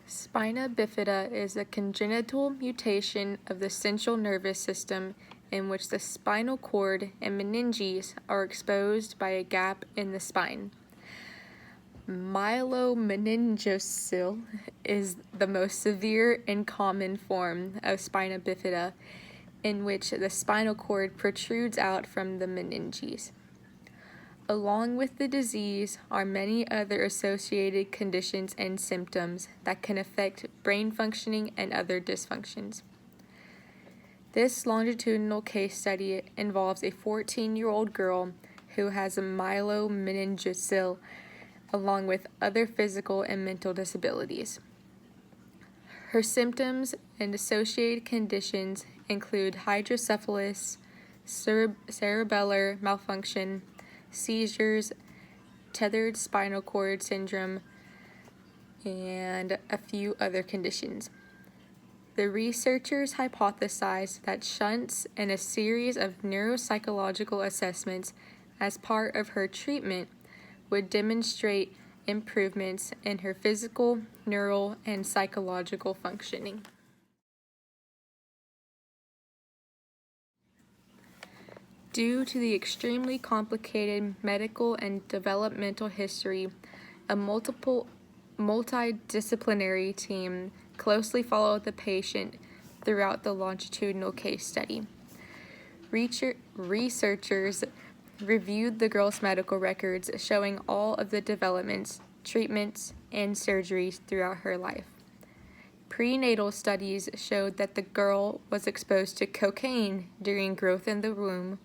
Spina bifida is a congenital mutation of the central nervous system in which the spinal cord and meninges are exposed by a gap in the spine. Myelomeningocele is the most severe and common form of spina bifida, in which the spinal cord protrudes out from the meninges. Along with the disease are many other associated conditions and symptoms that can affect brain functioning and other dysfunctions. This longitudinal case study involves a 14-year-old girl who has a myelomeningocele along with other physical and mental disabilities. Her symptoms and associated conditions include hydrocephalus, cerebellar malfunction, seizures, tethered spinal cord syndrome, and a few other conditions. The researchers hypothesized that shunts and a series of neuropsychological assessments as part of her treatment would demonstrate improvements in her physical, neural, and psychological functioning. Due to the extremely complicated medical and developmental history, a multidisciplinary team closely followed the patient throughout the longitudinal case study. Researchers reviewed the girl's medical records showing all of the developments, treatments, and surgeries throughout her life. Prenatal studies showed that the girl was exposed to cocaine during growth in the womb,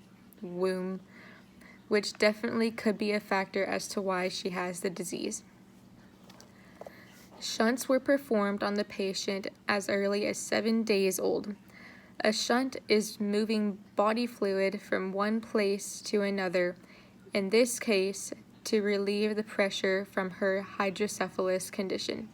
which definitely could be a factor as to why she has the disease. Shunts were performed on the patient as early as 7 days old. A shunt is moving body fluid from one place to another, in this case to relieve the pressure from her hydrocephalus condition.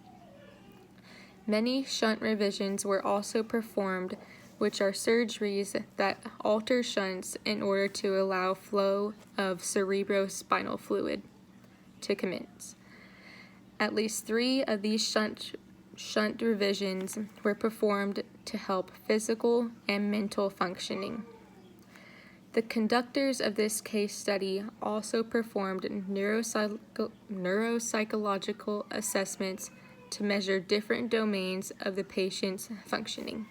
Many shunt revisions were also performed, which are surgeries that alter shunts in order to allow flow of cerebrospinal fluid to commence. At least 3 of these shunt revisions were performed to help physical and mental functioning. The conductors of this case study also performed neuropsychological assessments to measure different domains of the patient's functioning.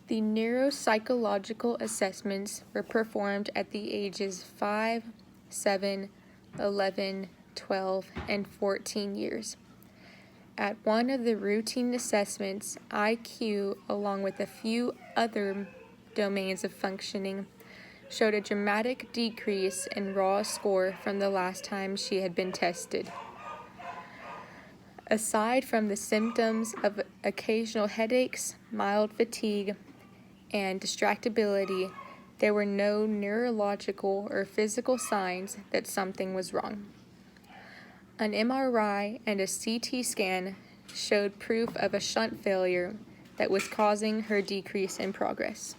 The neuropsychological assessments were performed at the ages 5, 7, 11, 12, and 14 years. At one of the routine assessments, IQ, along with a few other domains of functioning, showed a dramatic decrease in raw score from the last time she had been tested. Aside from the symptoms of occasional headaches, mild fatigue, and distractibility, there were no neurological or physical signs that something was wrong. An MRI and a CT scan showed proof of a shunt failure that was causing her decrease in progress.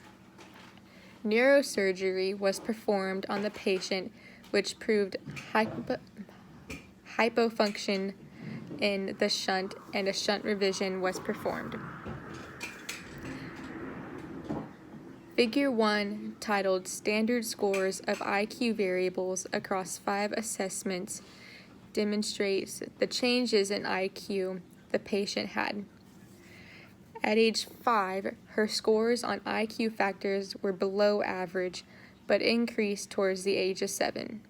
Neurosurgery was performed on the patient, which proved hypofunction in the shunt, and a shunt revision was performed. Figure 1, titled Standard Scores of IQ Variables Across 5 Assessments, demonstrates the changes in IQ the patient had. At age 5, her scores on IQ factors were below average, but increased towards the age of 7.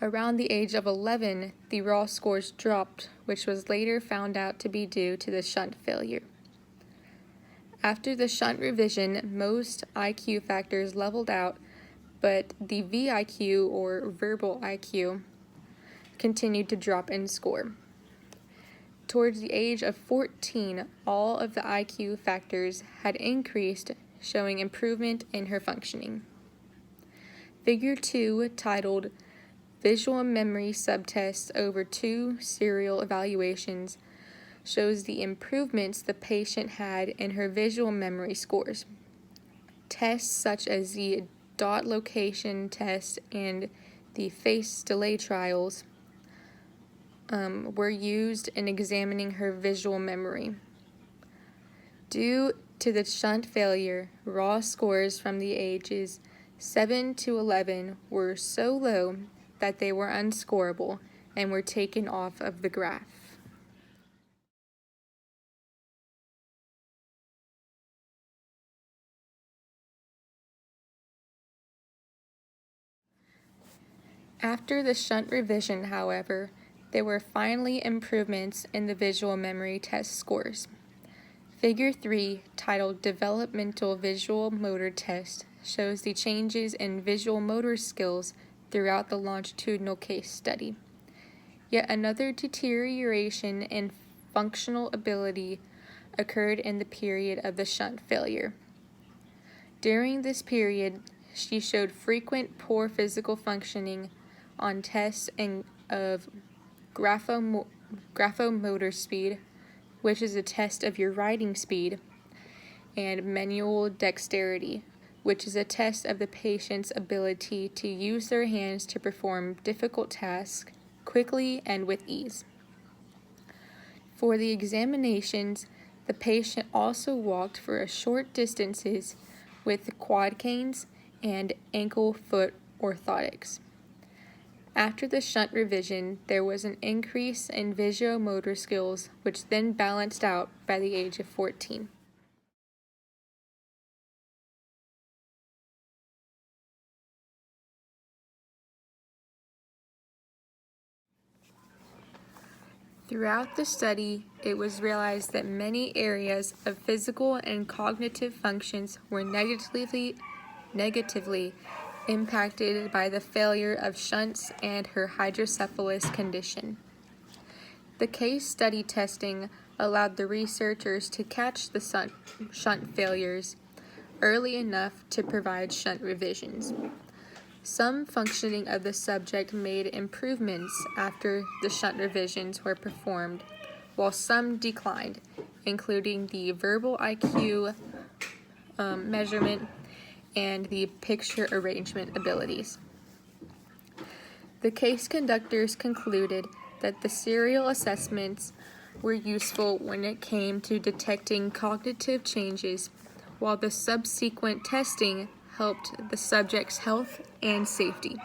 Around the age of 11, the raw scores dropped, which was later found out to be due to the shunt failure. After the shunt revision, most IQ factors leveled out, but the VIQ, or verbal IQ, continued to drop in score. Towards the age of 14, all of the IQ factors had increased, showing improvement in her functioning. Figure 2, titled Visual Memory Subtests over 2 Serial Evaluations, shows the improvements the patient had in her visual memory scores. Tests such as the dot location test and the face delay trials were used in examining her visual memory. Due to the shunt failure, raw scores from the ages 7 to 11 were so low that they were unscorable and were taken off of the graph. After the shunt revision, however, there were finally improvements in the visual memory test scores. Figure 3, titled Developmental Visual Motor Test, shows the changes in visual motor skills throughout the longitudinal case study. Yet another deterioration in functional ability occurred in the period of the shunt failure. During this period, she showed frequent poor physical functioning on tests of graphomotor speed, which is a test of your writing speed, and manual dexterity, which is a test of the patient's ability to use their hands to perform difficult tasks quickly and with ease. For the examinations, the patient also walked for a short distances with quad canes and ankle-foot orthotics. After the shunt revision, there was an increase in visuomotor skills, which then balanced out by the age of 14. Throughout the study, it was realized that many areas of physical and cognitive functions were negatively impacted by the failure of shunts and her hydrocephalus condition. The case study testing allowed the researchers to catch the shunt failures early enough to provide shunt revisions. Some functioning of the subject made improvements after the shunt revisions were performed, while some declined, including the verbal IQ measurement and the picture arrangement abilities. The case conductors concluded that the serial assessments were useful when it came to detecting cognitive changes, while the subsequent testing helped the subject's health and safety.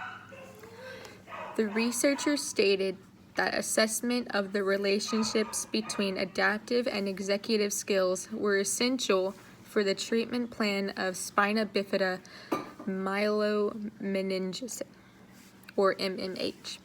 The researchers stated that assessment of the relationships between adaptive and executive skills were essential for the treatment plan of Spina Bifida myelomeningocele, or MMH.